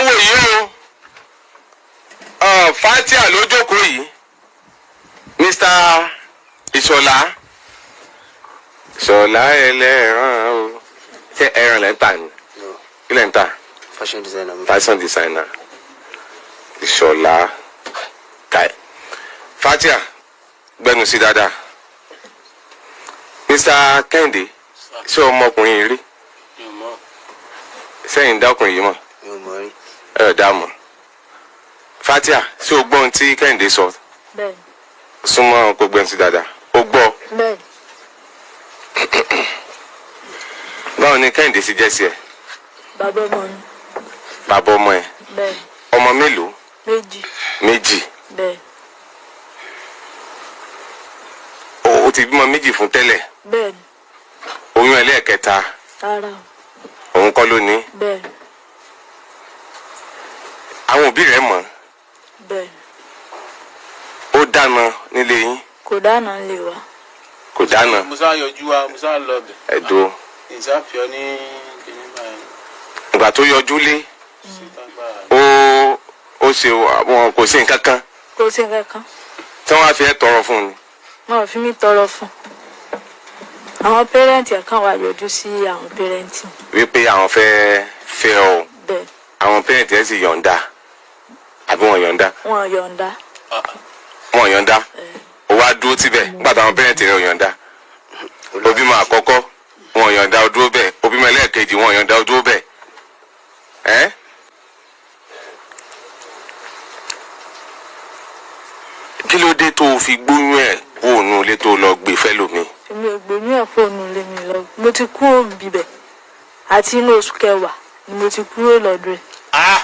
ń wò yìí o Fatia ló jókòó yìí Mr. Ìṣọ̀lá ẹlẹ́ran o ṣé ẹran lẹ́ ń tà ní kí lẹ́ ń tà fashion designer Ìṣọ̀lá kai Fatia gbẹnu sí dáadáa Mr. Kẹ́hìndé ṣé ọmọkùnrin yìí rí sẹ́yìn dákùnrin yìí mọ̀ ẹ dá mọ̀ Fatia ṣé o gbọ́ ohun tí Kẹ́hìndé sọ bẹ́ẹ̀ súnmọ́ kó gbẹ́nu sí dáadáa o gbọ́ bẹ́ẹ̀ báwo ni Kẹ́hìndé sì jẹ́ sí ẹ bàbá ọmọ mi bàbá ọmọ ẹ bẹ́ẹ̀ ọmọ mélòó méjì bẹ́ẹ̀ o ti bímọ méjì fún tẹ́lẹ̀ bẹ́ẹ̀ oyún ẹlẹ́ẹ̀kẹta rárá òun kọ́ ló ní bẹ́ẹ̀ àwọn òbí rẹ̀ mọ̀ bẹ́ẹ̀ ó dáná nílé yín kò dáná lè wá kò dáná musa yọjú wa musa lọ bẹ ẹ̀dùn ìsáfíọ ní kíní báyìí ìgbà tó yọjú lé ó ṣe wọn kò sí nǹkan kan kò sí kankan tí wọ́n á fi ẹ́ tọrọ fún un ni. wọn ò fi mí tọrọ fún àwọn pẹrẹntì ẹ̀ kàn wá yọjú sí àwọn pẹrẹntì wípé àwọn fẹ́ fẹ́ ọ bẹ́ẹ̀ àwọn pẹrẹntì ẹ̀ sì yọ̀ǹda àbí wọ́n yọ̀ǹda wọn yọ̀ǹda wọ́n yọ̀ǹda ó wá dúró síbẹ̀ nígbà táwọn pẹrẹntì rẹ̀ yọ̀ǹda òbí mọ àkọ́kọ́ wọ́n yọ̀ǹda ó dúró bẹ́ẹ̀ òbí mọ ẹlẹ́ẹ̀kejì wọ́n yọ̀ǹda ó dúró bẹ́ẹ̀ ẹ́ kí ló dé tó o fi gbóyún ẹ̀ kó nù ilé tó lọ gbé fẹ́ lómi. èmi ò gbóyún ẹ̀ fóònù lé mi lọ mo ti kúrò bíbẹ̀ àti inú oṣù kẹwàá ni mo ti kúrò lọ́dọ̀ ẹ̀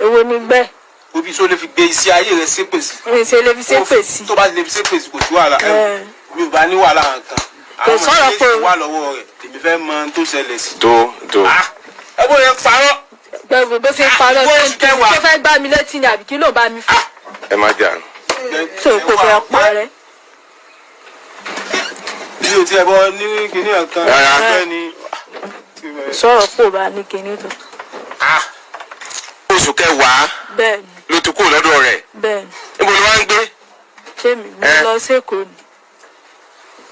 èwo ni gbẹ́ òbí sọ lè fi gbé iṣẹ́ ayé rẹ̀ ṣépè sí. mi ṣe lè fi ṣépè sí tó bá ti lè fi ṣépè sí kò sí wàhálà mi ò bá ní wàhálà nǹkan kò sọ̀rọ̀ pé àwọn wà lọ́wọ́ rẹ̀ tèmi fẹ́ mọ ohun tó ṣẹlẹ̀ sí. tó ẹ bó yẹn parọ́. gbẹ̀gbẹ̀ bó ṣe ń parọ́ tó fẹ́ gbá mi létí ni àbí kí ló bá mi fà ẹ má jà. tó kò fẹ́ parẹ́. bí o ti ẹ bọ ní kíní ọ̀kan Rárá. ni. sọ̀rọ̀ pò bá ní kinní tó. oṣù kẹwàá bẹ́ẹ̀ ni ló ti kúrò lọ́dọ̀ rẹ̀ bẹ́ẹ̀ ni níbo ló wá ń gbé ṣé mi mo lọ sẹ́kọ̀ọ́ ni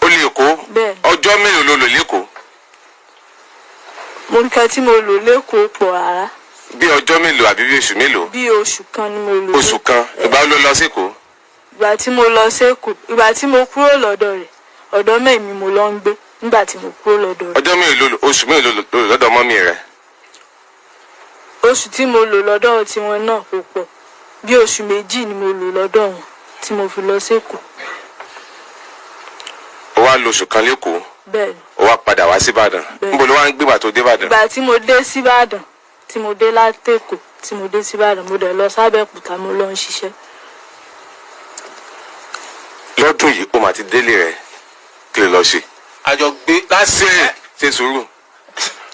ó lè kó bẹ́ẹ̀ ni ọjọ́ mélòó ló lò lẹ́kọ̀ọ́ mo nǹkan tí mo lò lẹ́kọ̀ọ́ pọ̀ rárá bí ọjọ́ mélòó àbí bí oṣù mélòó bí oṣù kan ni mo lò oṣù kan ìgbà wo ló lọ sẹ́kọ̀ọ́ ìgbà tí mo lọ sẹ́kọ̀ọ́ ìgbà tí mo kúrò lọ́dọ̀ rẹ̀ ọ̀dọ̀ mẹ́mi mo lọ ń gbé nígbà tí mo kúrò lọ́dọ̀ rẹ̀ ọjọ́ mélòó oṣù mélòó ló lò lọ́dọ̀ mọ́mí rẹ̀ oṣù tí mo lò lọ́dọ̀ tiwọn náà kò pọ̀ bí oṣù méjì ni mo lò lọ́dọ̀ wọn tí mo fi lọ sẹ́kọ̀ọ́ ó wá lo oṣù kan lẹ́kọ̀ọ́ bẹ́ẹ̀ ni ó wá padà wá síbàdàn níbo ló wá ń gbégbà tó dé Ìbàdàn ìgbà tí mo dé síbàdàn tí mo dé látẹ̀kọ̀ tí mo dé síbàdàn mo dẹ̀ lọ sábẹ́kúta mo lọ ń ṣiṣẹ́ lọ́dún yìí ó máa ti délé rẹ̀ kí ló lọ ṣe àjọ gbé láti ṣe sùúrù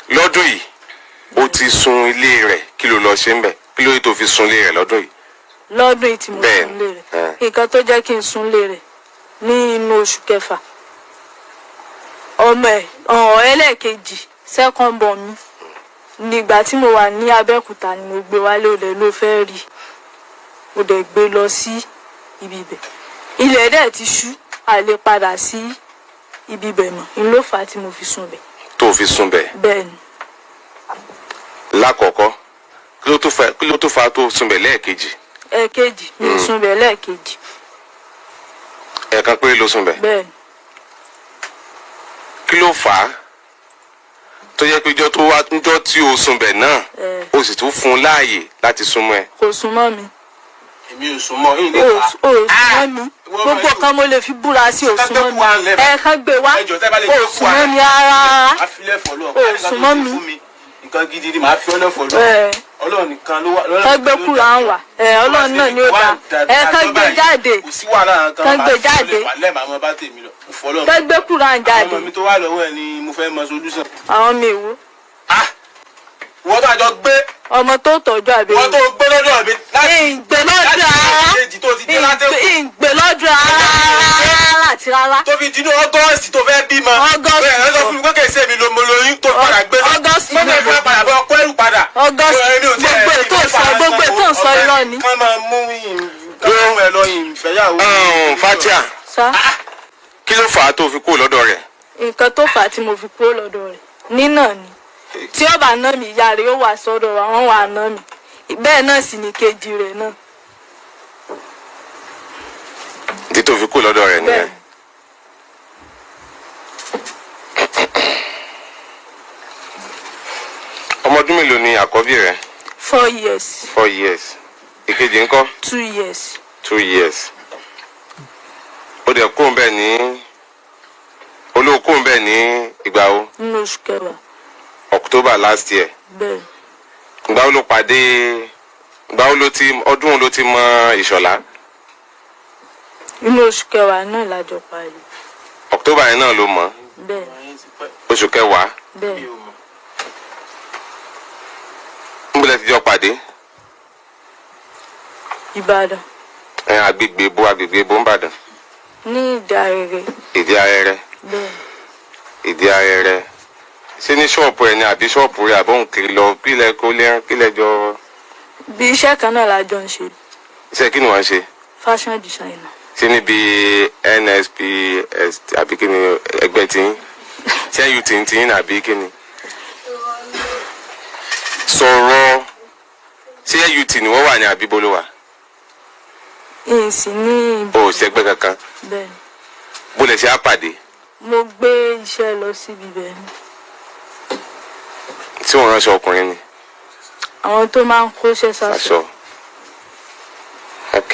lọ́dún yìí ó ti sun ilé rẹ̀ kí ló lọ ṣe ń bẹ̀ kí ló yẹ tó fi sun ilé rẹ̀ lọ́dún yìí lọ́dún yìí tí mo Bẹ́ẹ̀. sùn lé rẹ̀ nǹkan tó jẹ́ kí n sùn lé rẹ̀ ní inú oṣù kẹfà ọmọ ẹ̀ ẹlẹ́ẹ̀kejì second born mi nígbà tí mo wà ní Abẹ́òkúta ni mo gbé wálé òde ló fẹ́ rí mo dẹ̀ gbé lọ sí ibi ibẹ̀ ilẹ̀ dẹ̀ ti ṣú àlè padà sí ibi ibẹ̀ mọ́ n ló fà á tí mo fi sùn bẹ̀ tó fi sun bẹ̀ bẹ́ẹ̀ ni lákọ̀ọ́kọ́ kí ló tó fa tó sun bẹ̀ lẹ́ẹ̀kejì ẹ̀ẹ̀kejì mi ò sùn bẹ̀ lẹ́ẹ̀kejì ẹ̀ẹ̀kan péré ló sun bẹ̀ bẹ́ẹ̀ ni kí ló fà á tó yẹ pé ijọ́ tó wá ńjọ́ tí o sun bẹ̀ náà o sì tún fún un láàyè láti súnmọ́ ẹ. kò sún mọ́ mi èmi ò sún mọ́ yín o nípa. sún mọ́ mi gbogbo kan mo lè fi búra sí o sún mọ́ mi ẹ̀ẹ̀kan gbé wá o sún mọ́ mi rárá o sún mọ́ mi nǹkan gidi ni màá fi ọ́nà fọ̀ lọ. Ọlọ́run nìkan ló wà. kán gbé kúrò à ń wà Ọlọ́run náà ni ó dá kán gbé jáde kò sí wàhálà kan kán gbé jáde lẹ́ẹ̀ máa mọ bá tèmi lọ. kán gbé kúrò à ń jáde àwọn ọmọ mi tó wà lọ́wọ́ ẹ̀ ni mo fẹ́ mọ solution. àwọn mi ìwú wọ́n tó àjọ gbé. ọmọ tó tọ́jú àbí wọ́n tó gbé lọ́dọ̀ mi. ìgbé lọ́dọ̀ rárá láti rárá. tó fi dinú August tó fẹ́ bímọ. August bẹ́ẹ̀ ẹ sọ fún mi pé kèsè mi ló mo lóyún tó padà gbé lọ. August mo fẹ́ padà bọ́ ọkọ ẹrù padà. August ẹni ò tí Fatia. Sá. Kí ló fà á tó fi kúrò lọ́dọ̀ rẹ̀? Nǹkan tó fà á tí mo fi kúrò lọ́dọ̀ rẹ̀ nínà ni. Tí ó bá ná mi ìyá rẹ̀ ó wà sọ́dọ̀ wa, wọ́n wà ná mi. Bẹ́ẹ̀ náà sì ni kejì rẹ̀ náà. Tí tó fi kúrò lọ́dọ̀ rẹ̀ nìyẹn. Ọmọ ọdún mélòó ni àkọ́bí rẹ̀? 4 years. 4 years. Ìkejì ńkọ́? 2 years. 2 years. Ó dẹ̀ kúrò bẹ́ẹ̀ ní olówó kúrò bẹ́ẹ̀ ní ìgbà wo? Nínú oṣù kẹwàá. October last year. Bẹ́ẹ̀. Ìgbà wo ló pàdé ìgbà wo ló ti ọdún wo ló ti mọ Ìṣọ̀lá? Nínú oṣù kẹwàá náà lájọ parí. October yẹn náà ló mọ̀. Bẹ́ẹ̀. Oṣù kẹwàá. Bẹ́ẹ̀. Níbo lẹ ti jọ pàdé? Ìbàdàn. Agbègbè bo ń bàdàn. Ní Ìdí Arẹrẹ. Ìdí Arẹrẹ. Bẹ́ẹ̀. Ìdí Arẹrẹ. Ṣé ní ṣọ́ọ̀pù ẹ̀ ni àbí ṣọ́ọ̀pù rẹ̀ àbọ̀ ń kiri lọ kílẹ̀ jọ. Bí iṣẹ́ kan náà la jọ ń ṣe. Iṣẹ́ kí ni wọ́n ń ṣe? Fashion designer. Ṣé níbi NSPS àbí kí ni ẹgbẹ́ tí ṣé UT tí ń àbí kí ni? Sọ̀rọ̀ ṣé UT ni wọ́n wà ní àbí bolo wà? Ìsìn ní ibi. O ò ṣẹgbẹ́ kankan. Bẹ́ẹ̀. Bó lẹ ṣe á pàdé? Mo gbé iṣẹ́ lọ síbi bẹ́ẹ̀ ni. Tí wọ́n ránṣọ ọkùnrin ni? Àwọn tó máa ń kóṣẹ́ sáṣọ. Ok.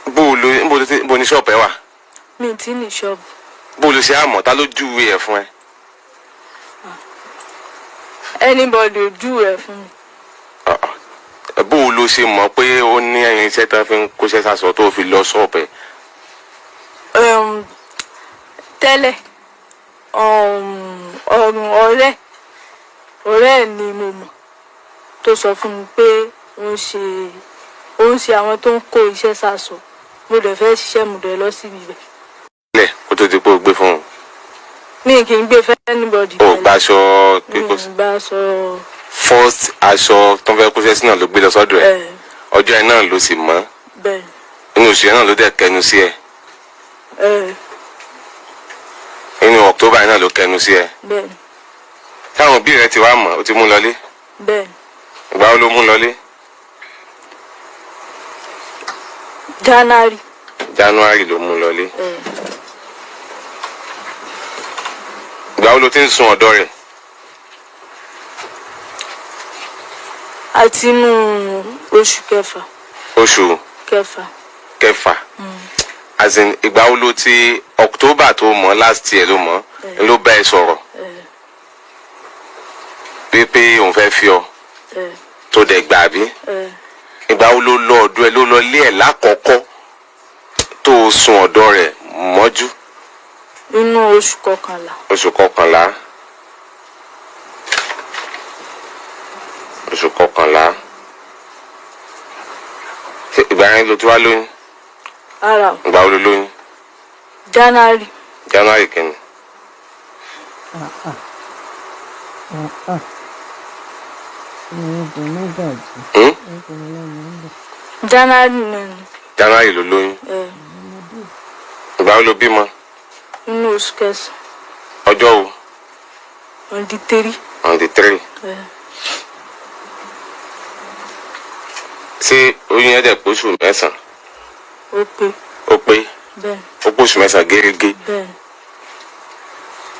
Bó ní ṣọ́ọ̀bù ẹ wà? Mi ti ní ṣọ́ọ̀bù. Bó ló ṣe àmọ́ ta ló júwe ẹ̀ fún ẹ? Anybody ò júwe ẹ̀ fún mi. Bó ló ṣe mọ̀ pé ó ní ẹyin iṣẹ́ tó fi ń kóṣẹ́ sáṣọ tó fi lọ ṣọ́ọ̀bù ẹ̀? Tẹ́lẹ̀ ọ̀rẹ́ ni mo mọ̀ tó sọ fún mi pé ó ń ṣe àwọn tó ń kó iṣẹ́ sáṣọ. Mo dẹ̀ fẹ́ ṣiṣẹ́ mo dẹ̀ lọ síbi ibẹ̀. Ilé kó tó di pé o gbé fún un. Mi kì í gbé fẹ́ anybody. O gbaṣọ kíkó. Mi gbaṣọ. First aṣọ tó ń fẹ́ kóṣẹ́ sí náà ló gbé lọ sọ́dọ̀ ẹ̀. Ọjọ́ ẹ̀ náà ló sì mọ́. Bẹ́ẹ̀. Inú oṣù yẹn náà ló dẹ̀ kẹnu sí ẹ. Inú October yẹn náà ló kẹnu sí ẹ. Bẹ́ẹ̀. Táwọn òbí rẹ ti wá mọ̀ ó ti mú lọlé? Bẹ́ẹ̀. Ìgbà wo ló mú lọlé? January ló mú lọlé. Ìgbà wo ló ti ń sun ọ̀dọ̀ rẹ̀? Àti inú oṣù kẹfà. Oṣù kẹfà. As in ìgbà wo ló ti October tó mọ̀ last year ló mọ̀ ló bá ẹ sọ̀rọ̀ pé òun fẹ́ fi ọ tó dẹ̀ gbà bí? Ìgbà wo ló lọ ọ̀dọ̀ ẹ ló lọ lé ẹ̀ lákọ̀ọ́kọ́ tó sun ọ̀dọ̀ rẹ̀ mọ́jú? Inú oṣù kọkànlá. Oṣù kọkànlá. Oṣù kọkànlá. Ìgbà yẹn ló ti wá lóyún? Ara o. Ìgbà wo ló lóyún? January kìíní. January ló lóyún. Ìgbà wo ló bímọ? Inú oṣù kẹsàn-án. Ọjọ́ wo? On the 3. On the 3. Ṣé oyún yẹn dẹ̀ pé oṣù mẹ́sàn-án? Ó pé. Ó pé? Bẹ́ẹ̀. Ó pé oṣù mẹ́sàn-án gẹ́gẹ́. Bẹ́ẹ̀.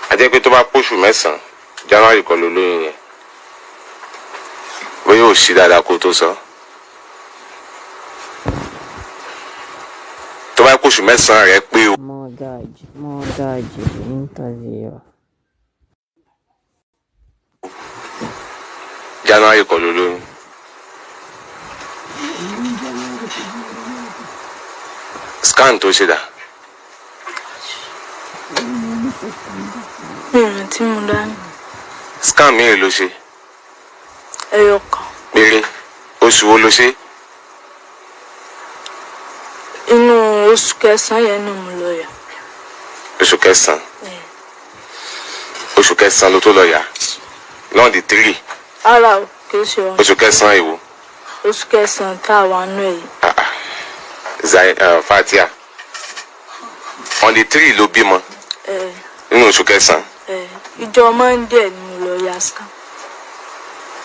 A jẹ́ pé tó bá pé oṣù mẹ́sàn-án January kọ́ ló lóyún yẹn. Bóyá ò sí dáadáa kó tó sọ. Tó bá pé oṣù mẹ́sàn-án rẹ̀ pé o. Mọ́gájì interview. January kọ́ ló lóyún. Scan tó ṣe dà. Mi ò rántí mo dání. Scan mi ló ṣe. Ẹyọ kan. Péré. Oṣù wo ló ṣe? Inú oṣù kẹsàn-án yẹn ni mo lọ yà. Oṣù kẹsàn-án. Oṣù kẹsàn-án ló tó lọ yà. Lọ́n di 3. Ara o kì í ṣe ọ̀run. Oṣù kẹsàn-án ìwò. oṣù kẹsàn-án tá a wà nù ẹ̀. Fatia on the 3 ló bímọ nínú oṣù kẹsàn-án. Ìjọ Monday ni mo lọ ya scan.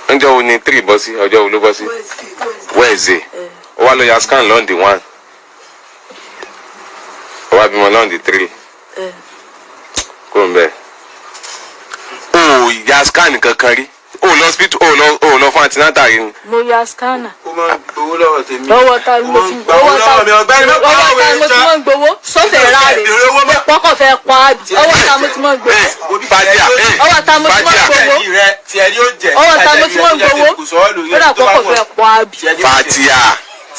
Ọjọ́ wo ni 3 bọ́ sí? Ọjọ́ wo ló bọ́ sí? Wednesday. Ó wá lọ ya scan lọ́n the 1. Ó wá bímọ lọ́n the 3. Kúrò ń bẹ́ẹ̀. O ya scan kankan rí? O lọ hospital o lọ fún antenatal rí ni? Mo ya scanner. Ó máa ń gbowó lọ́wọ́ tèmi. Lọ́wọ́ ta ni mo ti gbowó sọ́fẹ̀ ráre pọ́kọ̀ fẹ́ pa á bì ọwọ́ ta mo ti mọ̀ gbowó. Ọwọ́ ta mo ti mọ̀ gbowó. Ọwọ́ ta mo ti mọ̀ gbowó. Kódà pọ́kọ̀ fẹ́ pa á bì. Fatia.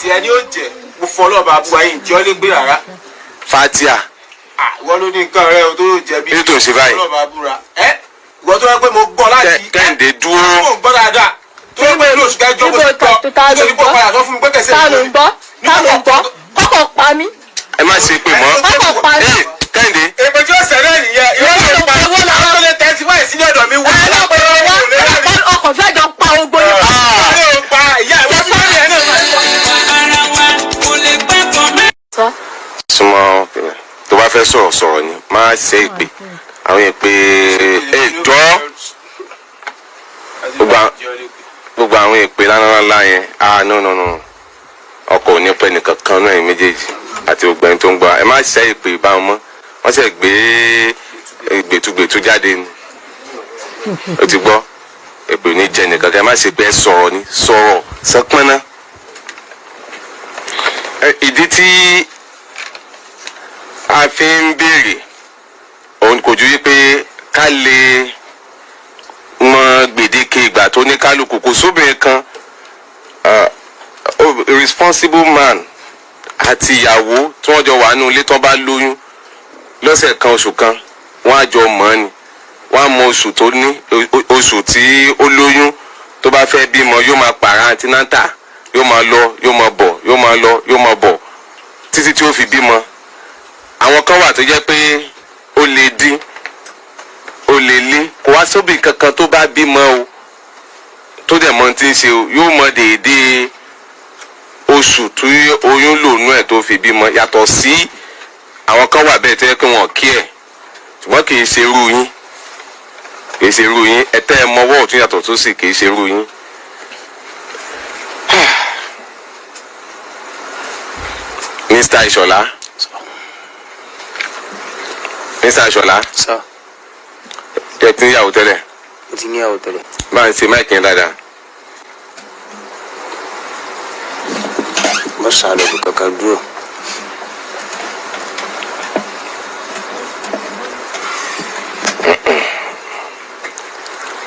Tiẹ̀ ni ó jẹ́ mo fọ́ lọ́ba àbúrò ayé ǹjẹ́ ó lè gbé rárá. Fatia. Ìwọ ló ní nǹkan rẹ o tó jẹ bí. Kí ló tó ń ṣe báyìí? Ìwọ tó yẹ pé mo gbọ́ láti. Kẹ́hìndé dúró. Mo gbọ́ dáadáa. Tó yẹ pé lóṣù kẹjọ mo ti gbọ́. Ta ló ń gbọ́? Kọ́kọ́ pa mí. Ẹ má ṣe pé mọ́. Kọ́kọ̀ pa mí. Kẹ́hìndé. Èpè tí ó ṣẹlẹ̀ nìyẹn. Ìwọ pa owó làwọn tó lè tẹ̀sí wáyé sí ọ̀dọ̀ mi wá. Ọkọ̀ fẹ́ jọ pa ogbó yẹn. Ó pa ìyá ìwọ sí ọ̀rẹ́ ẹ̀ náà. Súnmọ́ tó bá fẹ́ sọ̀rọ̀ ni má ṣe ìpè àwọn ìpè jọ́ gbogbo àwọn ìpè lánàá yẹn no ọkọ̀ ò ní pẹ́ nìkan kan náà méjèèjì àti gbogbo ẹni tó ń gbọ́ ẹ má ṣe ìpè bá wọn mọ́ wọ́n ṣe gbé gbẹ̀tugbẹ̀tu jáde ni o ti gbọ́ ìpè ní jẹ nìkan kan ẹ má ṣe pé ẹ sọ̀rọ̀ ni sọ̀rọ̀ sọpọ́nná ìdí tí a fi ń béèrè òun kò ju wípé ká lè mọ gbèdéke ìgbà tó ní kálukú kò sóbìnrin kan responsible man àti ìyàwó tí wọ́n jọ wà nínú ilé tó bá lóyún lọ́sẹ̀ kan oṣù kan wọ́n á jọ mọ̀ ni wọ́n á mọ oṣù tó ní oṣù tí ó lóyún tó bá fẹ́ bímọ yóò máa pààrà antinata yóò máa lọ yóò máa bọ̀ yóò máa lọ yóò máa bọ̀ títí tí ó fi bímọ. Àwọn kan wà tó jẹ́ pé ó lè dín ó lè lé kò wá sóbì kankan tó bá bímọ o tó dẹ̀ mọ tí ń ṣe o yóò mọ déédéé oṣù tí oyún lòónú ẹ̀ tó fi bímọ yàtọ̀ sí àwọn kan wà bẹ́ẹ̀ tó yẹ pé wọn kí ẹ̀ ṣùgbọ́n kì í ṣe irú yín ẹ̀tẹ́ ẹ mọwọ́ ọ̀tún yàtọ̀ tó sì kì í ṣe irú yín. Mr. Ìṣọ̀lá. Mr. Ìṣọ̀lá. Sir. Ẹ ti níyàwó tẹ́lẹ̀. Mo ti níyàwó tẹ́lẹ̀. Bá ń ṣe máìkì yẹn dáadáa. Mo ṣàlọ̀ bí kankan dúró.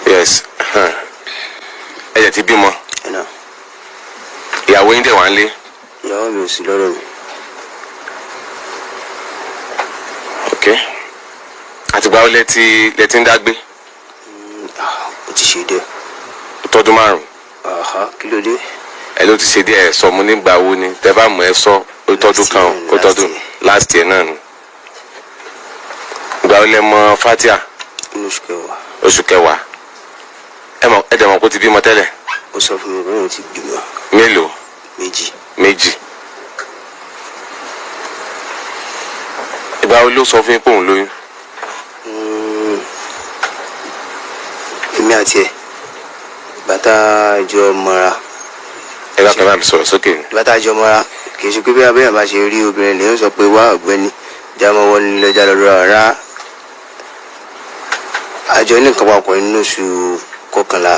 Yes. Ẹ jẹ́ ti bímọ. Ẹ̀nà. Ìyàwó yín dẹ̀ wá ń lé. Ìyàwó mi ò sí lọ́dọ̀ mi. Okay. Àtìgbà wo lẹ ti ń dágbé? Ó ti ṣe díẹ̀. Tọdún 5. Kí ló dé? Ẹ ló ti ṣe díẹ̀ ẹ sọ mo nígbà wo ni tẹ bá mọ̀ ẹ sọ ó tọdún kan ó tọdún last year náà ni. Ìgbà wo lẹ mọ̀ Fatia? Inú oṣù kẹwàá. Oṣù kẹwàá. Ẹ dẹ̀ mọ̀ kó ti bímọ tẹ́lẹ̀? Ó sọ fún mi pé òun ti bímọ. Mélòó? 2. Ìgbà wo ló sọ fún yín pé òun lóyún? Èmi àti ẹ̀ bàtà jọ mọ́ra. Ẹ bá kẹ́lá mi sọ̀rọ̀ sókè ni. Bàtà jọ mọ́ra kì í ṣe pé bí abẹ́yẹn bá ṣe rí obìnrin lèyìn sọ pé wá ọ̀gbẹ́ni jámọ́ wọn nílé ọjà lọ́dọ̀ rárá. Àjọ ní nǹkan papọ̀ nínú oṣù kọkànlá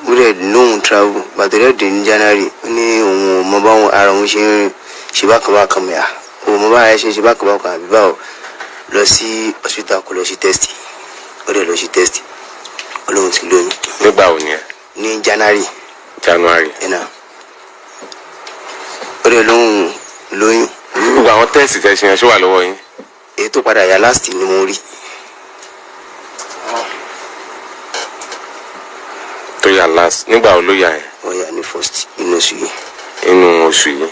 ó rẹ̀ lóhun travel bàtà rẹ̀ dé ní January ó ní òun ò mọ báwọn ara òun ṣe ń rìn ṣe bákan mẹ́à òun mọ báyà ṣe bákan àbí báwo lọ sí hospital kó lọ sí test ó rẹ̀ lọ sí test olóhùn ti lóyún. Nígbà wo ni ẹ? Ní January. Ẹ̀nà. Ó rẹ̀ lóhùn lóyún. Gbogbo àwọn tẹ́ẹ̀sì tẹ́ ṣe yẹn ṣó wà lọ́wọ́ yín? Èyí tó padà yà last ni mo rí. Tó yà last nígbà wo ló yà yẹn? Wọ́n yà ní first inú oṣù yìí. Inú oṣù yìí.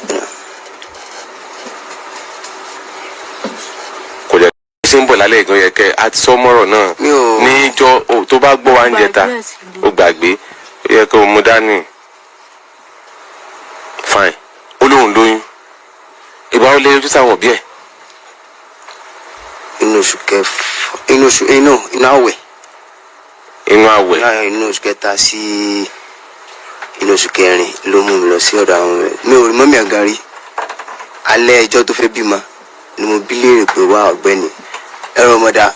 Kò jẹ́ kí ṣe ń bọ̀ lálẹ́ ìgbọ́n yẹ kẹ́ àti sọ́mọ́rọ̀ náà níjọ́ tó bá gbọ́ wa ń jẹta ó gbàgbé ó yẹ kó mú dání. fine olóhùn lóyún ìgbà wo lè yọjú sáwọn òbí ẹ̀. inú oṣù àwẹ̀. inú oṣù kẹta sí inú oṣù kẹrin ló mú mi lọ sí ọ̀dọ̀ àwọn mi ò rí mọ́mí àgàn rí alẹ́ ẹjọ́ tó fẹ́ bímọ ni mo bí léèrè pé wá ọ̀gbẹ́ni ẹ̀rọ ọmọdà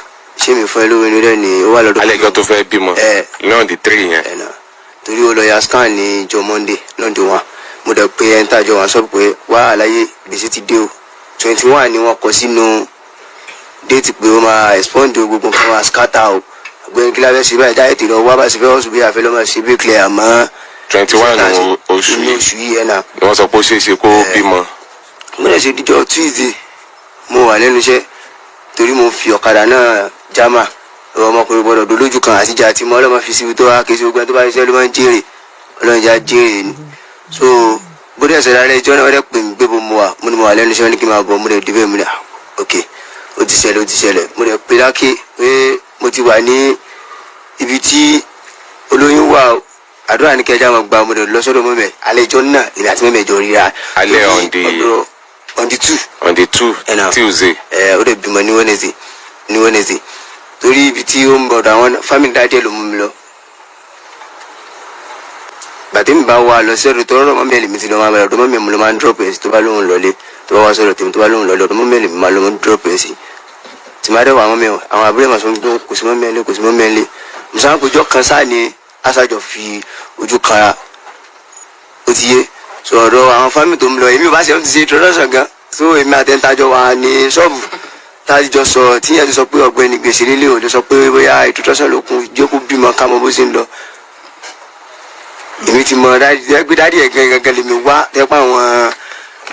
ṣé mi fún ẹ lówó inú rẹ ni ó wà lọ́dọ̀. alẹ́ ẹjọ́ tó fẹ́ bímọ náà di 3 yẹn. torí ó lọ ya scan ní jọ Monday lọ́dún wa mo dẹ̀ pé ẹ̀ ń tàjọ wọn sọ pé wá àlàyé gbèsè ti dé o 21 ni wọ́n kọ sínú déètì pé ó máa respond gbogbo nǹkan wa scatter o àgbẹ̀yìn kí lábẹ́ ṣe báyìí dáìtì lọ wá bá ṣe fẹ́ ọ̀ṣù bí àfẹ́ lọ́mọ ṣe bí clear àmọ́ 21 oṣù yìí ẹ̀ náà. ni wọ́n sọ pé ó ṣeé ṣe kó bímọ. mo lè ṣe díjọ Tuesday mo wà lẹ́nu iṣẹ́ torí mo fi ọ̀kadà náà jámà ọmọkùnrin gbọ́dọ̀ dolójú kan àtijọ́ àti mọ́ ọlọ́mọ fi síbi tó wá kí ṣogbọ́n tó bá ṣiṣẹ́ ló máa ń jèrè ọlọ́run já jèrè ni so bóde ẹ̀sẹ̀ rárẹ̀ ìjọ náà wọ́n dẹ̀ pè mí gbé bo mo wà mo ní mo wà lẹ́nu iṣẹ́ wọn ní kí n máa bọ̀ mo lè dìbẹ̀ mi náà ok ó ti ṣẹlẹ̀ mo lè pe lákè pé mo ti wà ní ibi tí olóyún wà àdúrà ní kẹjá máa gba mo lè lọ sọ́dọ̀ mọ́mẹ́ alẹ́ ìjọ náà èmi àti mọ́mẹ́ ìjọ ríra alẹ́ on the 2 Tuesday ó lè bímọ ní Wednesday torí ibi tí ó ń bọ̀dọ̀ àwọn family dáadé ló mú mi lọ bàtí mi bá wà lọ sí ọ̀dọ̀ tó rọrọ mọmí ẹlẹmi ti lọ máa bẹ ọ̀dọ̀ mọmí mo lọ máa ń drop ẹ sí tó bá lóhùn lọlé tó bá wá sọ́dọ̀ tèmi tó bá lóhùn lọlé ọ̀dọ̀ mọmí ẹlẹmi máa lọ mọ drop ẹ sí tí máa dẹwà mọmí ọ àwọn àbúrò màá sọ pé kò sí mọmí ẹlẹ musa àpéjọ kan sáà ni aṣáájọ fi ojú kanra ó ti yé sọ ọ̀dọ̀ àwọn family tó ń lọ èmi ò bá ṣe ń ti ṣe introduction gan so èmi àtẹntajọ wà ní ṣọ́ọ̀bù tájọ sọ tíyẹn ti sọ pé ọ̀gbẹ́ni gbèsè lélẹ òde sọ pé bóyá introduction ló kún jókòó bímọ ká mọ bó ṣe ń lọ èmi ti mọ dáàdì ẹ gangan lèmi wá tẹpá àwọn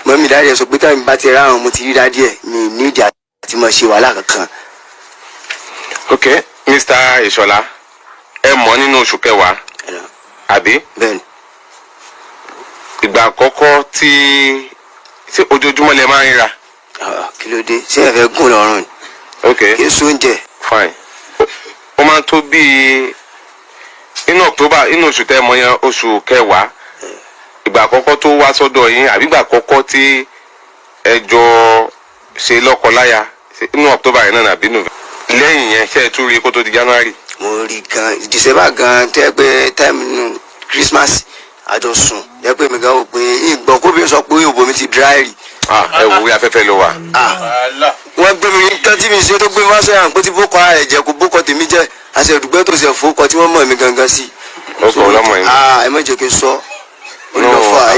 mọ́mí dáàdì ẹ sọ pé táwọn bá ti rá àwọn mo ti rí dáàdì ẹ mi ní ìdí àti mọ ṣe wàhálà kankan. ok Mr. Ìṣọ̀lá ẹ mọ̀ nínú oṣù kẹwàá àbí. bẹ́ẹ̀ni. ìgbà àkọ́kọ́ tí ojoojúmọ́ lẹ máa ń ríra. kí ló dé ṣé ẹ fẹ́ gùn lọ́rùn ni. ok kí n so oúnjẹ. fine ó máa ń tó bíi inú October inú oṣù tẹ́ mọ̀ yẹn oṣù kẹwàá ìgbà àkọ́kọ́ tó wá sọ́dọ̀ yín àbí ìgbà àkọ́kọ́ tí ẹ jọ ṣe lọ́kọláya inú October yẹn náà àbí November lẹ́yìn yẹn ṣe é tún rí kó tó di January. mo rí gan December gan tẹ́ pé time nínú Christmas àjọ sùn jẹ́ pé mi gan wò pé ìgbọ̀n kó bí n sọ pé òbò mi ti dry rí. ẹ wò ó afẹ́fẹ́ ló wà. wọ́n gbé mi tán tí mi ṣe tó gbé mi wá sọ́yà pé tí bókọ ara rẹ̀ jẹ́ kó bókọ tèmi jẹ́ àṣẹ ìdùgbẹ́ tó ṣe fowókọ tí wọ́n mọ̀ mí gangan sí. ọkọ ọlọmọ yìí. ẹ má jẹ́ kí n sọ.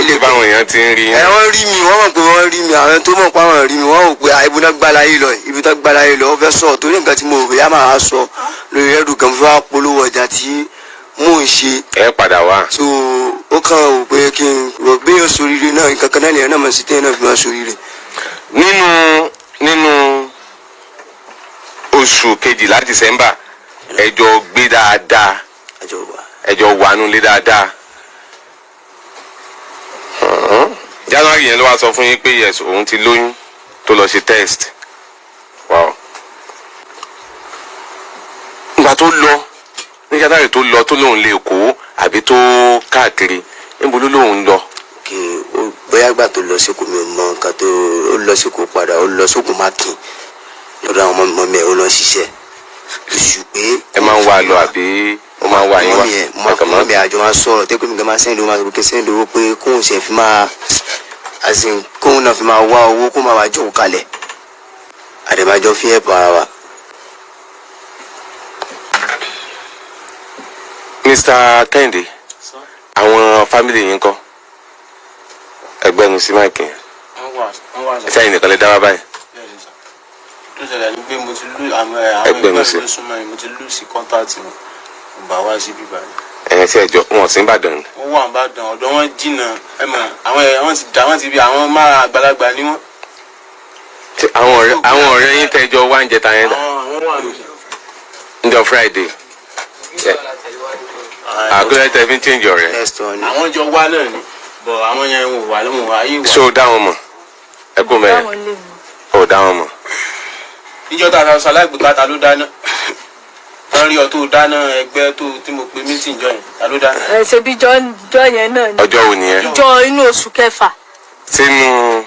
ilé báwọn èèyàn ti ń rí. wọ́n rí mi wọ́n mọ̀ pé wọ́n rí mi àwọn tó mọ̀ pé àwọn rí mi wọ́n rò pé ibi náà gbá láyé lọ ibi tó gbá láyé lọ ó fẹ́ sọ torí nǹkan tí mo rò yá máa sọ lórí ẹrù kan fún wa polówó ọjà tí mò ń ṣe. ẹ padà wá. so ó kàn wò pé kí n rò pé yóò ṣoríire náà nǹkan kan náà nìyẹn náà mọ̀ sí tẹ́yìn náà fi máa ṣoríire. nínú oṣù kejìlá December ẹjọ gbé dáadáa ẹjọ wà nulẹ̀ dáadáa January yẹn ló wá sọ fún yín pé yes òun ti lóyún tó lọ ṣe test wow nígbà tó lọ ní January tó lọ tó lóun lè kó àbí tó káàkiri níbo ló lóun lọ. bóyá gbà tó lọ síkù mi ò mọ nǹkan tó ó lọ síkù padà ó lọ sókun mákìn lọ́dọ̀ àwọn ọmọ mi ó lọ ṣiṣẹ́ lóṣù pé. ẹ máa ń wá lọ àbí ó máa ń wá yín wá. mọ mi àjọ máa sọ̀rọ̀ tẹ́kọ̀ mi gan máa sẹ́yìn lówó máa sọ pé sẹ́yìn lówó pé kóun ṣe fi máa kóun náà fi máa wá owó kó máa wá jókòó kalẹ̀ àdèmájọ fi ẹ̀pọ̀ ara wa. Mr. Kẹ́hìndé àwọn fámìlì yín kọ́ ẹgbẹ́nu sí máìkì yẹn ẹ̀sẹ̀ yìí nìkan lè dá wá báyìí. tó ṣẹlẹ̀ ní pé mo ti lù àwọn ẹgbẹ́ ló súnmọ́ mi mo ti lù sí kọ́ńtàtì mi mo bá wá síbí báyìí. ẹ̀yìn tí ẹjọ́ wọn sí Ìbàdàn. wọ́n wà Ìbàdàn ọ̀dọ̀ wọn jìnnà ẹ mọ̀ àwọn ti dà wọ́n ti bí àwọn máa àgbàlagbà ni wọ́n. àwọn ọ̀rẹ́ yín tẹ́jọ́ wá ń jẹta yẹn dà. àwọn wà ní. ǹjọ́ Friday. àgọ́lẹ̀ tẹ̀ fi ń change ọ̀rẹ́. àwọn jọ wá náà ni bọ̀ àwọn yẹn wò wá lóhùn wá yìí wá. ṣé o dá wọn mọ̀ ẹ kó mẹ́rin o dá wọn mọ̀. níjọ́ tá a sọ aláìgbèká ta ló dáná. rí ọ tó dáná ẹgbẹ́ tó tí mo pe meeting jọ yẹn ta ló dáná. ṣe bí jọ yẹn náà ni. ọjọ́ wo nìyẹn. jọ inú oṣù kẹfà. sínú.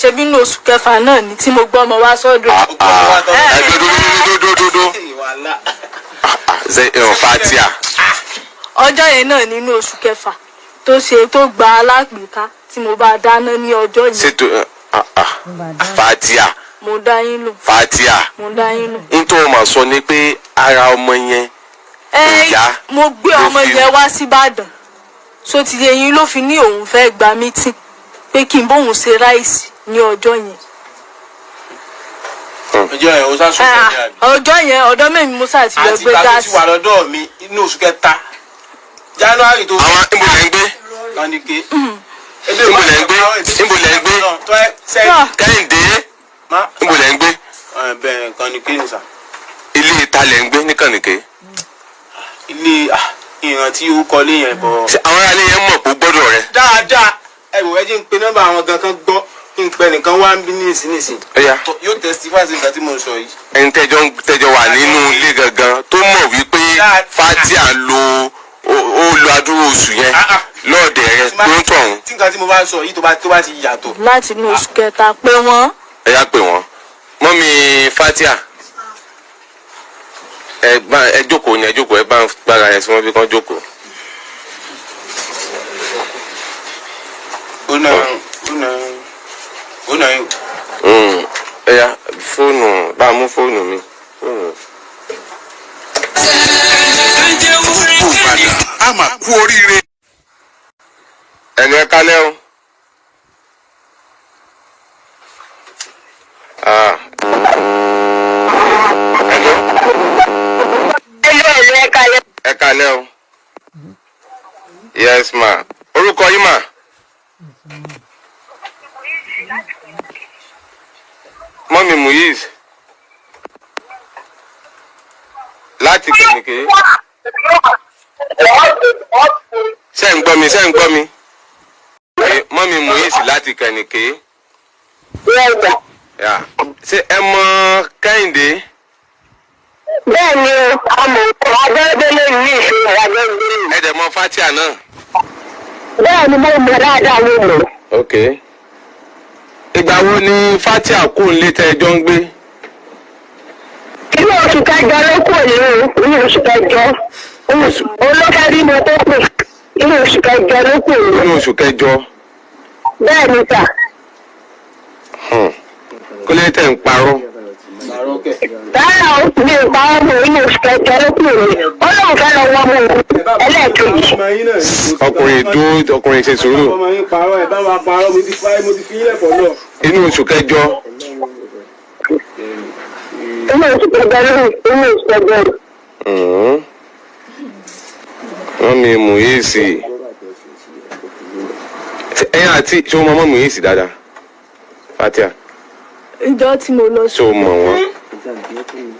ṣe bí inú oṣù kẹfà náà ni tí mo gbọ́ ọmọ wá sọ́dọ̀. dodo. Fatia. ọjọ́ yẹn náà nínú oṣù kẹfà tó ṣe tó gba alápèéká tí mo bá dáná ní ọjọ́ yẹn. ṣètò Fatia. mo dá yín lò. Fatia. mo dá yín lò. nítorí wọn máa sọ ni pé ara ọmọ yẹn. ìyá mo gbé ọmọ yẹn wá sí Ìbàdàn so ti yẹ yín ló fi ní òun fẹ́ gba mítìn pé kí n bóun ṣe ráìsì ní ọjọ́ yẹn. ọjọ́ yẹn o sá sùn fún mi àbí. ọjọ́ yẹn ọ̀dọ́ mẹ́mi musa ti lọ gbé gáàsì. àti ìgbà tó ti wà lọ́dọ̀ mi inú oṣù kẹta January tó. àwọn ìbò lẹ́ ń gbé. Kànìké. ìbò lẹ́ ń gbé. Kẹ́hìndé. ìbò lẹ́ ń gbé. bẹ́ẹ̀ Kànìké ni sà. ilé ìta lẹ́ ń gbé ní Kànìké. ilé ìran tí ó kọ́lé yẹn bọ̀. àwọn aráalé yẹn mọ̀ pé ó gbọ́dọ̀ rẹ. dáadáa ẹ wò ẹ jẹ́ ń pe nọ́mbà àwọn gan kan gbọ́ kí n pẹ nìkan wá ń bí nísìnyìí. yóò testify sí nǹkan tí mo sọ yìí. ẹni tẹjọ wà nínú ilé gangan tó mọ̀ wípé Fatia lo adúró oṣù yẹn lọ́ọ̀dẹ̀ rẹ tó ń tọ̀hún. tí nǹkan tí mo bá sọ yìí tó bá ti yàtọ̀. láti inú oṣù kẹta pé wọ́n. ẹ yá pè wọ́n mọ́mí Fatia ẹ jókòó ni ẹ jókòó ẹ bá ń gbára ẹ sí wọn bí kán jókòó. ó nà yín. ẹ yá fóònù bá a mú fóònù mi. a máa kú oríire. ẹnu ẹ kálẹ́ o. ẹ kálẹ́ o. yes ma. orúkọ yín mà. mọ́mí Muyiz láti Kànìké. ṣé ń gbọ́ mi. mọ́mí Muyiz láti Kànìké. ṣé ẹ mọ Kẹ́hìndé. bẹ́ẹ̀ ni àmọ̀ Abẹ́rẹ́délé ní ìṣòro Abẹ́rẹ́délé. ẹ dẹ̀ mọ Fatia náà. bẹ́ẹ̀ ni mo mọ̀ dáadáa ló mọ̀. ok. ìgbà wo ni Fatia kú nílé tẹ́ ẹ jọ ń gbé. inú oṣù kẹjọ ló kù inú oṣù kẹjọ olókàrí mo tó pè inú oṣù kẹjọ ló kù. inú oṣù kẹjọ. bẹ́ẹ̀ ni sà. kó lè tẹ̀ ń parọ́. rárá o mi ò pa ọmọ inú oṣù kẹjọ ló kù rè ó lóun fẹ́ lọ wọ́n mú ẹlẹ́ẹ̀kejì. ọkùnrin ṣe sùúrù. inú oṣù kẹjọ. inú oṣù kẹjọ ló inú oṣù kẹjọ. wọ́n mi Muyiz ẹ̀yìn àti ṣé o mọ ọmọ Muyiz dáadáa Fatia. ìjọ tí mo lọ sí. ṣé o mọ̀ wọ́n.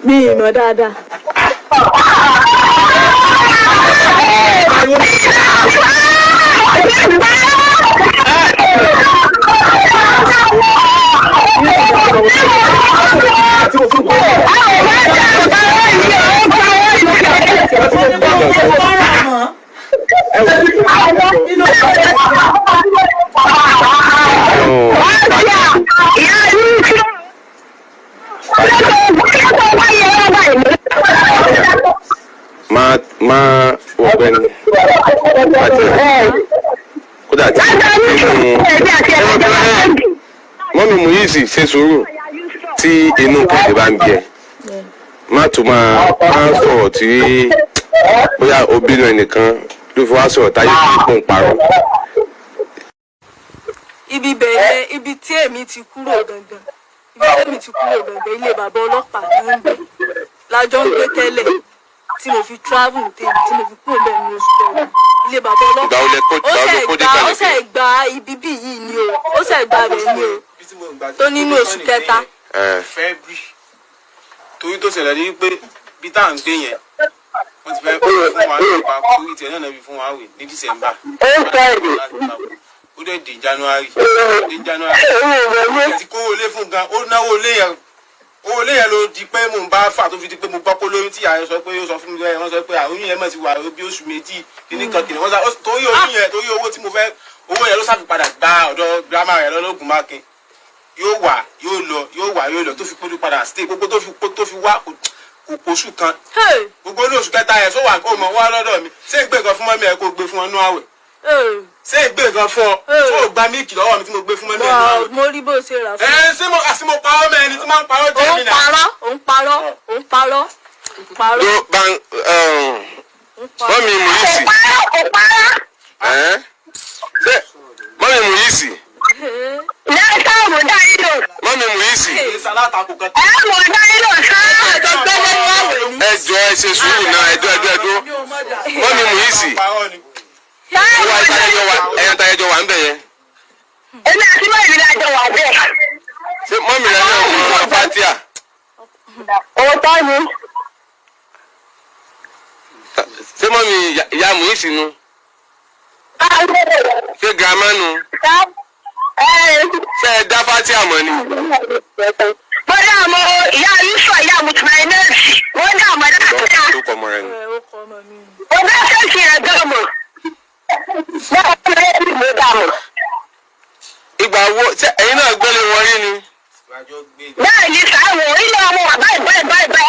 mi ì mọ̀ dáadáa. máa ọ̀gbẹ́ni kódà tí mọ́mí Muyiz ṣe sùúrù tí inú kẹ̀kẹ́ bá ń bí ẹ má tún máa sọ̀rọ̀ tí bóyá obìnrin ẹnìkan ló fi wá sọ̀rọ̀ táyé fi kún parọ́. ibi bẹ̀rẹ̀ ibi tí èmi ti kúrò gangan ilé bàbá ọlọ́pàá ló ń gbé lájọ́ ń gbé tẹ́lẹ̀ tí mo fi travel tèmi tí mo fi kúrò bẹ́ẹ̀ ní oṣù kẹrin ilé bàbá ọlọ́pàá ó ṣe gba ibi bí yìí ni o ó ṣe gba rẹ̀ ni o tó nínú oṣù kẹta. February torí tó ṣẹlẹ̀ ní pé bí tá à ń gbé yẹn wọ́n ti fẹ́ fún wa nípa torí tiẹ̀ náà fi fún wa wè ní December ó dẹ̀ di January ó ti kówó lé fún gan ó náwó lé yẹn owó ilé yẹn ló di pé mò ń bá fà tó fi di pé mo gbọ́ pé lóyún tí ààrẹ sọ pé ó sọ fún mi wọ́n sọ pé àwọn oyún yẹn mọ̀ ti wà bí oṣù méjì kìnnìkan wọ́n sọ torí oyún yẹn torí owó tí mo fẹ́ owó yẹn ló sáfi padà gba ọ̀dọ̀ girama rẹ̀ lọ́lọ́gùn mákin yóò wà yóò lọ tó fi pé padà stay gbogbo tó fi wá kò oṣù kan gbogbo ní oṣù kẹta yẹn tó wà kó mọ wá lọ́dọ̀ mi ṣé ìgbé kan fún mọ́mí ẹ̀ kó gbé fún ọ nú àwẹ̀ ṣé ìgbé kan fún ọ tó gba míìkì lọ́wọ́ mi tí mo gbé fún mọ́mí ẹ̀ nú àwẹ̀. mo rí bó ṣe rà fún ẹ ṣé mo parọ́ mọ́ ẹni tí máa ń parọ́ jẹ́ mi náà. òun parọ́ ló bá mọ́mí Muyisi mọ́mí Muyisi mọ́mí Muyisi ẹjọ́ ẹ ṣe sùúrù náà ẹjọ́ mọ́mí Muyisi ẹ̀yàn tayẹjọ wà ń bẹ̀ yẹn. èmi àti mọ́mí lájọ wà bẹ́ẹ̀. ṣé mọ́mí rẹ náà mọ fatia. òótọ́ ni. ṣé mọ́mí ìyá Muyisi nu. ṣé girama nu. ṣé ẹ dá fatia mọ̀ ni. mo dá àmọ́ ìyá yusuf ìyá mùtùmáì nọ́ọ̀sì wọ́n dá àmọ́ dáadáa. tó kọ ọmọ rẹ nù. mo dá sẹ́ẹ̀sì rẹ̀ gan mọ̀. mo dá mọ̀. ìgbà wo ṣé ẹ̀yin náà gbélé wọn rí ni. báyìí ní sáwọn ilé ọmọ wà báyìí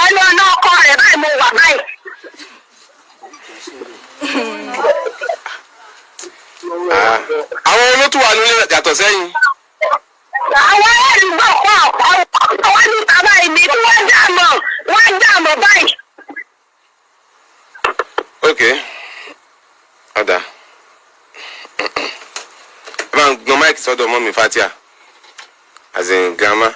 ẹnu ọ̀nà ọkọ rẹ̀ báyìí mo wà báyìí. àwọn olótú wà nílé yàtọ̀ sẹ́yìn. àwọn ẹ̀rí gbọ́ pọ̀ àwọn níta báyìí ní kí wọ́n dá mọ̀ báyìí. ok ọ̀dà ẹ máa ń gbọ́n máìkì sọ́dọ̀ mọ́mí fatia as in grandma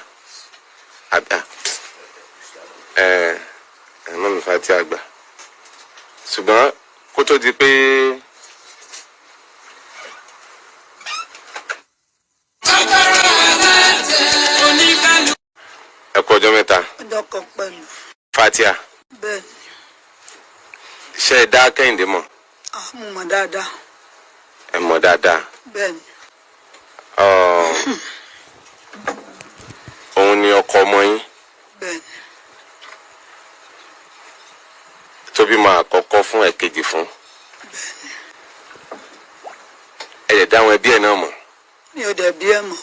mọ́mí fatia gbà ṣùgbọ́n kó tó di pé. ẹ kú ọjọ́ mẹ́ta. ọjọ́ kan pẹ̀lú. fatia. bẹ́ẹ̀. ṣé ẹ dá Kẹ́hìndé mọ̀. mo mọ̀ dáadáa. ẹ mọ̀ dáadáa. bẹ́ẹ̀ ni. òun ni ọkọ ọmọ yín. bẹ́ẹ̀ ni. tó bímọ àkọ́kọ́ fún ẹ̀kejì fún. bẹ́ẹ̀ ni. ẹ lè dá àwọn ẹbí ẹ náà mọ̀. mi ò dẹ̀ bí ẹ mọ̀.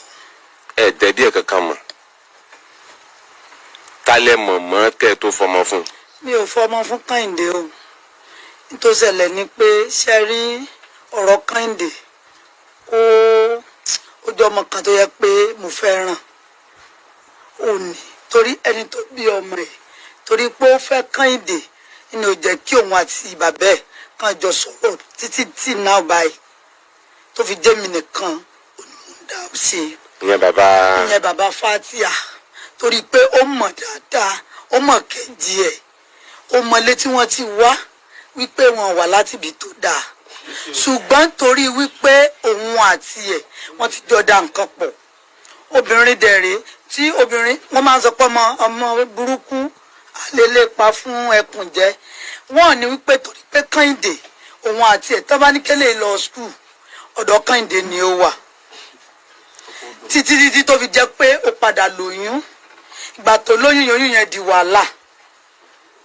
ẹ dẹ̀ bí ẹ kankan mọ̀. tálẹ̀ mọ̀ mọ́ kẹ́ ẹ tó fọmọ fún. mi ò fọmọ fún Kẹ́hìndé o nítorí ṣẹlẹ̀ ni pé ṣe rí ọ̀rọ̀ Kẹ́hìndé ó jọ ọmọ kan tó yẹ pé mo fẹ́ràn òní torí ẹni tó bí ọmọ ẹ̀ torí pé ó fẹ́ Kẹ́hìndé ni ò jẹ́ kí òun àti bàbá ẹ̀ kan jọ sọ̀rọ̀ títí tí náà báyìí tó fi jẹ́ mi nìkan onímọ̀ọ́dá sí i. ìyẹn bàbá Fatia torí pé ó mọ̀ dáadáa ó mọ̀ kejì ẹ̀ ó mọlé tí wọ́n ti wá wípé wọn wà láti ibi tó dáa ṣùgbọ́n torí wípé òun àti ẹ̀ wọ́n ti jọ da nǹkan pọ̀ obìnrin dẹ̀rẹ̀ tí obìnrin wọ́n máa ń sọ pé ọmọ burúkú àlélépa fún ẹkùn jẹ́ wọ́n ní wípé torí pé Kẹ́hìndé òun àti ẹ̀ tó bá ní kélé lọ skul ọ̀dọ̀ Kẹ́hìndé ni ó wà títí tó fi jẹ́ pé ó padà lóyún ìgbà tó lóyún yẹn di wàhálà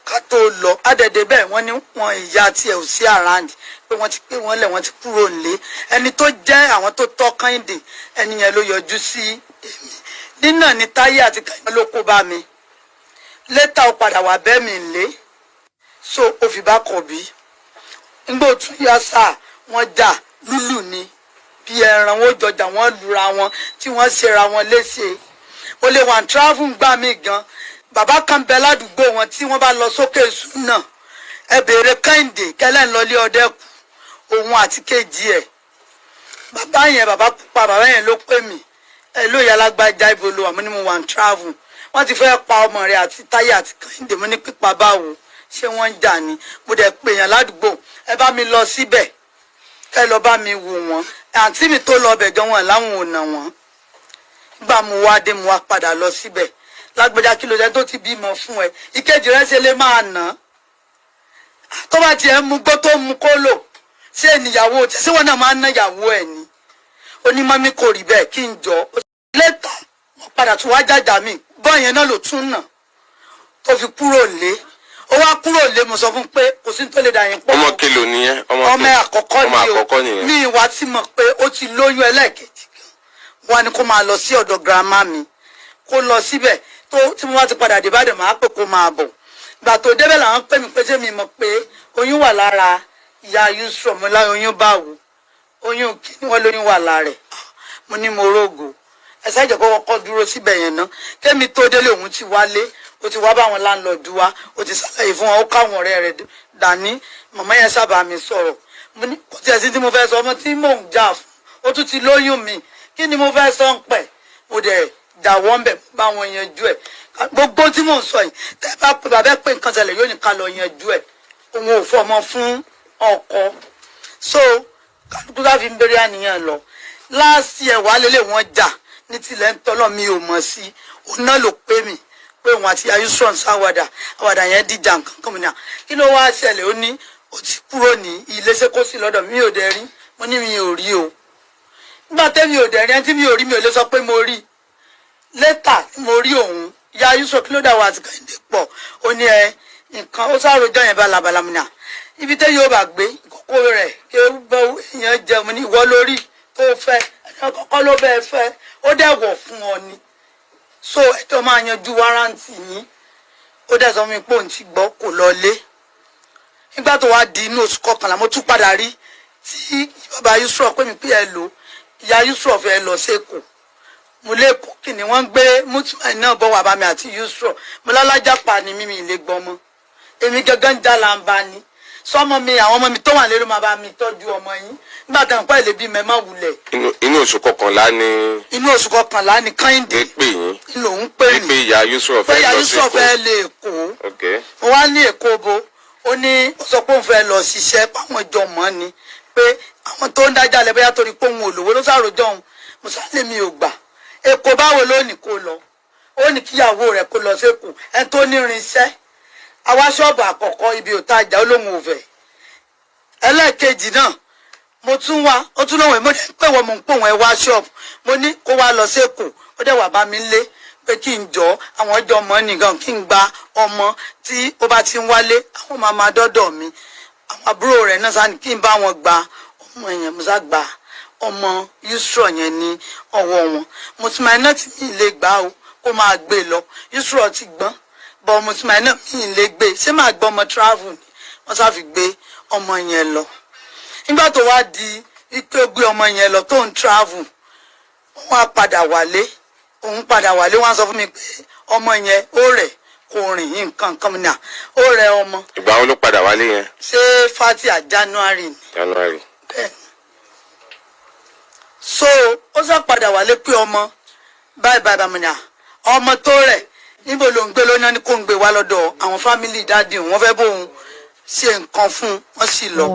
ká tó lọ àdẹ̀dẹ̀ bẹ́ẹ̀ wọ́n ní wọn ìyá tiẹ̀ ò sí àràǹdì pé wọ́n ti pé wọ́n lẹ̀ wọ́n ti kúrò nílé ẹni tó jẹ́ àwọn tó tọ́ Kẹ́hìndé ẹni yẹn ló yọjú sí èmi nínà ní Táyé àti Kẹ́hìndé ló kó bá mi létà ó padà wà bẹ́ẹ̀ mi lé so ó fi bá kọ̀ bí nígbà tún yá sáà wọ́n jà lúlù ni bí ẹran wọn jọjà wọn lura wọn tí wọ́n ṣera wọn léṣe ó lè wà travel gbà mí gan bàbá kan bẹ ládùúgbò wọn tí wọ́n bá lọ sókè súnà ẹ béèrè Kẹ́hìndé kẹlẹ́ ń lọlé ọdẹ kù òun àti kejì ẹ̀ bàbá yẹn bàbá pupa bàbá yẹn ló pè mí ẹ ló yà lágbájá ibo lo àmọ́ ni mo wà ń travel wọ́n ti fẹ́ pa ọmọ rẹ̀ àti Táyé àti Kẹ́hìndé mo ní pípa báwo ṣé wọ́n ń jà ni mo dẹ̀ pè yàn ládùúgbò ẹ bá mi lọ síbẹ̀ kẹ́ lọ bá mi wò wọ́n àǹtí mi tó lọ bẹ̀ gan wọn láwọn ò nà wọ́n gbà mo wá dé mo wá padà lọ síbẹ̀ lágbèjà kí ló dé tó ti bímọ fún ẹ ìkejì rẹ ṣe lè máa nà tó bá tiẹ̀ mú gbó tó mú kó lò ṣé ènìyàwó tí sí wọn náà máa ń ná ìyàwó ẹ ni onímọ̀ mi kò rí bẹ́ẹ̀ kí n jọ lẹ́tà wọn padà tún wá jàjà mi bọ́ yẹn náà ló tún nà tó fi kúrò lé ó wá kúrò lé mo sọ fún pé kò sí tó lè dà yín pọ̀ ọmọ kìlò nìyẹn ọmọ àkọ́kọ́ ni o mi ìwà tí mọ̀ pé ó ti lóyún ẹlẹ́ẹ̀kejì wọn ni kó máa lọ sí ọ̀dọ̀ girama mi kó lọ síbẹ̀ tó tí mo bá ti padà dé Ìbàdàn máa pè kó máa bọ̀ gbà tó débẹ̀ làwọn pè mí pé ṣé mi mọ̀ pé oyún wà lára ìyá Yusuf mo láyé oyún báwo oyún kí ni wọ́n lóyún wà lára rẹ̀ mo ní mo rógo ẹsẹ ìjọba kọ́kọ́ dúró síbẹ̀ yẹn ná kémi tó délé òun ti wálé ó ti wá báwọn láńlọ́ọ̀dù wa ó ti ṣàlàyé fún wọn ó káwọn ọ̀rẹ́ rẹ̀ dání màmá yẹn sábà mi sọ̀rọ̀ mo ní kò tí ẹ sí tí mo fẹ́ sọ ọmọ tí mò ń jà fún ó tún ti lóyún mi kí ni mo fẹ́ sọ ń pẹ̀ mo dẹ̀ dàwọ́ ń bẹ̀ bá wọn yanjú ẹ̀ gbogbo tí mò ń sọ yìí tẹ́ bá pè bàbá pé nǹkan ṣẹlẹ̀ yóò ní ká lọ yanjú ẹ̀ òun ò fọmọ fún ọkọ so kálukú láfi ń bèrè àníyàn lọ láàsì ẹ̀ wà lélẹ̀ wọ́n jà ní tilẹ̀ ń tọ́lọ̀ mi ò mọ̀ sí òun náà ló pé mi pé òun àti ayúsùn sáwàdà àwàdà yẹn dìjà nǹkan kan mi náà kí ló wá ṣẹlẹ̀ ó ní ó ti kúrò ní ilé ṣé kó sí lọ́dọ̀ mi ò dẹ̀ rí mo ní mi ò rí o nígbà tẹ́mi ò dẹ̀ rí ẹni tí mi ò rí mi ò lè sọ pé mo rí lẹ́tà mo rí òun ìyá ayúsùn kí ló dà wá àti Kẹ́hìndé pọ̀ ó ní ẹ nǹkan ó sáròjọ́ yẹn balabala mi náà ibi tẹ́ yóò bá gbé ìkókó rẹ̀ kí ó bọ́ èèyàn jẹun ní ìwọ lórí tó fẹ́ ẹni kọ́kọ́ ló bẹ́ẹ̀ fẹ́ ó dẹ̀ wọ̀ fún ọ ni so ẹjọ́ máa yanjú wárántì yín ó dẹ̀ sọ mi pé òun ti gbọ́ kò lọ lé nígbà tó wá di inú oṣù kọkànlá mo tún padà rí tí bàbá Yusuf pé mi pé ẹ lò ìyá Yusuf ẹ lọ sẹ́kọ̀ọ́ mo lẹ́kọ̀ọ́ kí ni wọ́n gbé mútùmáì náà bọ́ wà bá mi àti Yusuf mo lálájà pa ni mímí ilé gbọ́mọ èmi gángan ń já làǹbá ni sọmọ mi àwọn ọmọ mi tó wà lérò máa bá mi tọ́jú ọmọ yín nígbà tí wọn pẹ́ lè bí mẹ́mọ́ wulẹ̀. inú oṣù kọkànlá ni. inú oṣù kọkànlá ni Kẹ́hìndé. pè yín. lòun pè mí. pé ìyá Yusuf fẹ́ lọ sí Èkó. pé ìyá Yusuf fẹ́ lè Èkó. mo wá ní Èkó bo ó ní ó sọ pé òun fẹ́ lọ ṣiṣẹ́ páwọn jọ mọ́ ni pé àwọn tó ń dájà lẹ bóyá torí pé òun ò lówó ló sàròjọ òun mo sáré mi ò gbà Èkó báwo ló ní kó lọ ó ní kíyàwó rẹ̀ kó lọ sẹ́kù ẹ tó ní irinṣẹ́ àwa ṣọ́ọ̀bù àkọ́kọ́ ibi ò tajà ó lóun ò fẹ́ ẹlẹ́ẹ̀kejì náà mo tún wá ó tún lóun mo pé wọ́n mo ń pò wọ́n ẹ wá ṣọ́ọ̀bù mo ní kó wá lọ sẹ́kù ó dẹ̀ wà bá mi lé pé kí n jọ àwọn ọjọ́ ọmọ nìkan kí n gba ọmọ tí ó bá ti ń wálé àwọn máa máa dọ́dọ̀ mi àwọn àbúrò rẹ̀ náà sáà kí n bá wọn gba ọmọ yẹn mo sá gba ọmọ Yusuf yẹn ní ọwọ́ wọn mo ti máa iná tí mi lè gbà ó kó máa gbé lọ Yusuf ti gbọ́n bọ́ mo ti máa iná mi lè gbé ṣé máa gbọ́ ọmọ travel ni wọ́n sá fi gbé ọmọ yẹn lọ nígbà tó wá di wípé ó gbé ọmọ yẹn lọ tó ń travel wọ́n á padà wálé òun padà wálé wọ́n á sọ fún mi pé ọmọ yẹn ó rẹ̀ kò rìn nǹkan kan náà ó rẹ̀ ọmọ. ìgbà wo ló padà wálé yẹn. ṣé fatia January ni. January. bẹ́ẹ̀ so ó sá padà wálé pé ọmọ báyìí báyìí báyìí náà ọmọ tó rẹ̀ níbo ló ń gbé lónìí ní kó ń gbé wá lọ́dọ̀ àwọn fámìlì dáàdì wọ́n fẹ́ bóun ṣe nǹkan fún wọn sì lọ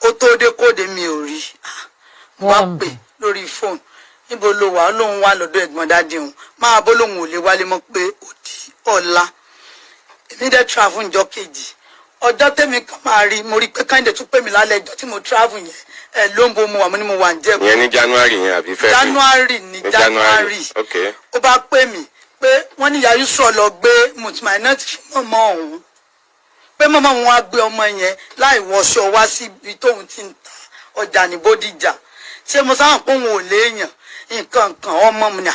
ó tó dé kóde mi ò rí wá pè lórí fóònù níbo ló wà lóun wà lọ́dọ̀ ẹ̀gbọ́n dáàdì òun máa bó lóun ò lè wálé mọ́ pé ó di ọ̀la èmi dẹ̀ travel ńjọ́ kejì ọjọ́ tèmi kan máa rí mo rí pé Kẹ́hìndé tún pè mí lálẹ́ ẹjọ́ tí mo travel yẹn ẹ ló ń bo mo wà mo ní mo wà ń jẹ́ ìyẹn ní January yẹn àbí February. January ó bá pè mí pé wọ́n ní ìyá Yusuf lọ gbé mùtùmáìnà tí fún mọ́mọ́ òun pé mọ́mọ́ òun wá gbé ọmọ yẹn láì wọṣọ wá síbi tóun ti ń ta ọjà ní Bódìjà ṣé mo sáwọn pé òun ò léèyàn nǹkan kan ọmọ mi nà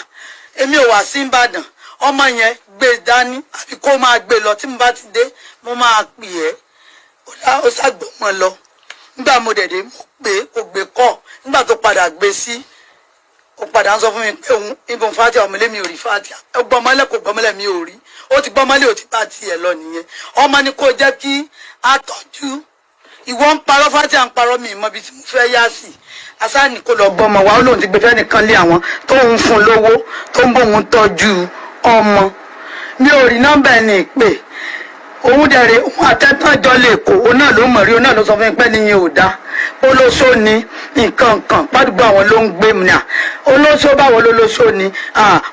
èmi ò wá sí Ìbàdàn ọmọ yẹn gbé dání àbí kó máa gbé lọ tí mo bá ti dé mo máa pè ẹ́ ó ṣàgbọ́mọ lọ nígbà mo dẹ̀dẹ̀ mo gbé kò gbé kọ́ nígbà tó padà gbé sí ó padà ń sọ fún mi pé òun ibùn fatia ọmọlé mi ò rí fatia ẹ gbọmọlẹ kò gbọmọlẹ mi ò rí ó ti gbọmọlẹ ò ti bá tiẹ̀ lọ nìyẹn ọmọ ni kò jẹ́ kí a tọ́jú ìwọ ń parọ́ fatia ń parọ́ mi ìmọ̀ ibi tí mo fẹ́ yá sí asáni kò lọ gbọmọ wa ó lóun ti gbé fẹ́ nìkan lé àwọn tó ń fún lówó tó ń bóun tọ́jú ọmọ mi ò rí nọ́mbà ẹni pé òun dẹ̀rẹ̀ òun àtẹ́tànjọ́ lè kó òun náà ló mọ̀ rí òun náà ló sọ fún mi pé níyẹn ò dáa olóṣó ni nǹkan kan pàdùgbò àwọn ló ń gbé mi à olóṣó báwo lolóṣó ni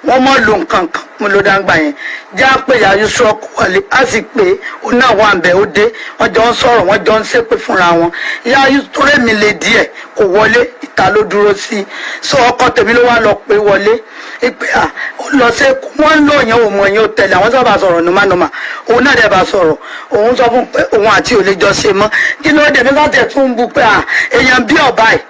wọ́n mọ̀ lo nǹkan kan mo ló dáńgbà yẹn já pé ìyá Yusuf wọlé á sì pé ó náà wà ń bẹ ó dé wọ́n jọ ń sọ̀rọ̀ wọ́n jọ ń ṣépè fúnra wọn ìyá Yusuf tó rẹ̀ mi lè díẹ̀ kò wọlé ìta ló dúró sí so ọkọ tèmi ló wá lọ pé wọlé ìpè ó lọ sí wọ́n lò yẹn òun ẹ̀yìn ó tẹ̀lé àwọn sábà sọ̀rọ̀ nùmánùmá òun náà dẹ̀ bá sọ̀rọ̀ òun sọ fún pé òun àti òlé jọ ṣe mọ́ kí ló dé mi bá tẹ̀ tún bu pé èèyàn bí ọ̀bá ẹ̀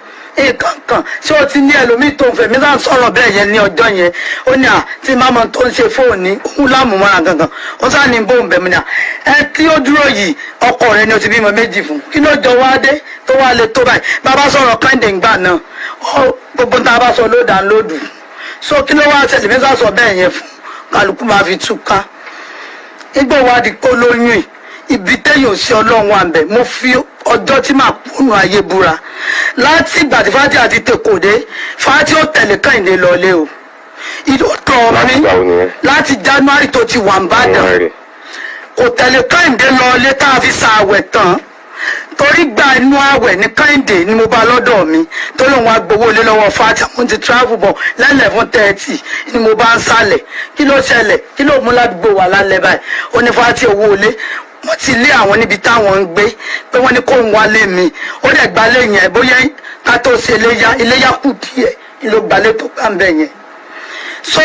kankan ṣé o ti ní ẹlòmíì tó ń fẹ́ mi sáà sọ̀rọ̀ bẹ́ẹ̀ yẹn ní ọjọ́ yẹn ó ní tí máma tó ń ṣe fóònù òun lámùmọ́ra gangan ó sáà ní bóun bẹ̀ mí ní ẹ tí ó dúró yìí ọkọ rẹ ni o ti bímọ méjì fún kí ló jọ wá dé tó wá lè tó báyìí bàbá sọ̀rọ̀ Kẹ́hìndé ńgbà náà gbogbo tá a bá sọ ló dà lódù so kí ló wá ṣẹlẹ̀ mi sáà sọ bẹ́ẹ̀ yẹn fún kálukú máa fi túká igbó wa di kó lóyún yìí ibi téèyàn sí ọlọ́run wà ń bẹ̀ mo fi ọjọ́ tí màá kúnnù ayé búra láti ìgbà tí Fati àti tèkòdé Fati ó tẹ̀lé Kẹ́hìndé lọlé o ìdọ̀tọ̀ mi láti January tó ti wà ń bàdàn kò tẹ̀lé Kẹ́hìndé lọlé tá a fi ṣàwẹ̀ tán torí gba inú àwẹ̀ ní Kẹ́hìndé ni mo bá lọ́dọ̀ mi torí òun agbowó lé lọ́wọ́ Fati mo ti travel bọ̀ l'11:30 ni mo bá ń sálẹ̀ kí ló ṣẹlẹ̀ kí ló mú ládùúgbò wà lálẹ́ báyìí ó ní Fati owó olé wọ́n ti lé àwọn níbi táwọn ń gbé pé wọ́n ní kó ń wálé mi ó dẹ̀ gbalé yẹn bóyá ká tó ṣe iléyá kù díẹ̀ ni ló gbalé tó gbà ń bẹ̀ yẹn so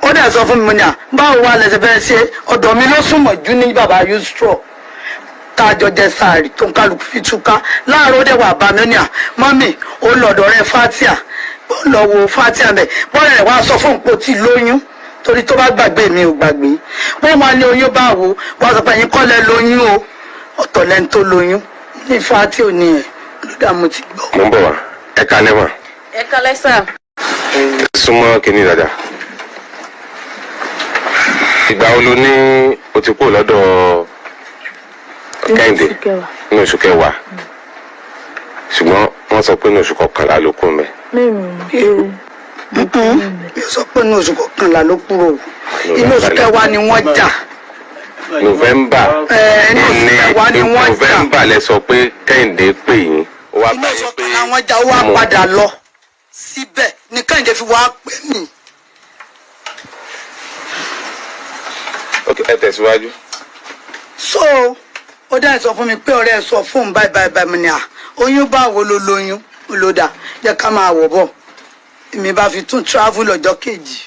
ó dẹ̀ sọ fún mi ní báwo wà lẹ́sẹ̀ fẹ́ ṣe ọ̀dọ̀ mi ló súnmọ́ jù ní bàbá Yusuf tájọ jẹ sáàrì tó ń kálukú fi túká láàárọ̀ dẹ̀ wà bá mi ní mọ́mì ó lọ́dọ̀ rẹ̀ Fatia ó lọ wo Fatia bẹ̀ bọ́ọ̀rẹ̀ rẹ̀ wá sọ fún òpó tí lóyún torí tó bá gbàgbé mi ò gbàgbé wọ́n wá ní oyún báwo wọ́n sọ pé ẹ̀yin kọ́ lẹ lóyún o ọ̀tọ̀ lẹ́ni tó lóyún ní Fatia ò ní ẹ̀ ló dá mo ti gbọ́. mo ń bọ̀ wá ẹ̀ka lẹ́wọ̀n. ẹ̀ka lẹ́sà. súnmọ́ kínní dáadáa. ìgbà wo ló ní o ti kúrò lọ́dọ̀ Kẹ́hìndé ní oṣù kẹwàá ṣùgbọ́n wọ́n sọ pé ní oṣù kọkànlá ló kú mẹ́. mi ò sọ pé ní oṣù kọkànlá ló kúrò inú oṣù kẹwàá ni wọ́n jà. November lẹ sọ pé Kẹ́hìndé pè yín ó wá bá yín pé inú oṣù kọkànlá wọ́n jà ó wá padà lọ síbẹ̀ ni Kẹ́hìndé fi wá pè mí. ok ẹ tẹ̀síwájú. so ó dá sọ fún mi pé ọ̀rẹ́ ẹ sọ fún báyìí mi ni oyún báwo ló lóyún ló dà jẹ́ ká máa wọ̀ bọ̀ èmi bá fi tún travel ọjọ́ kejì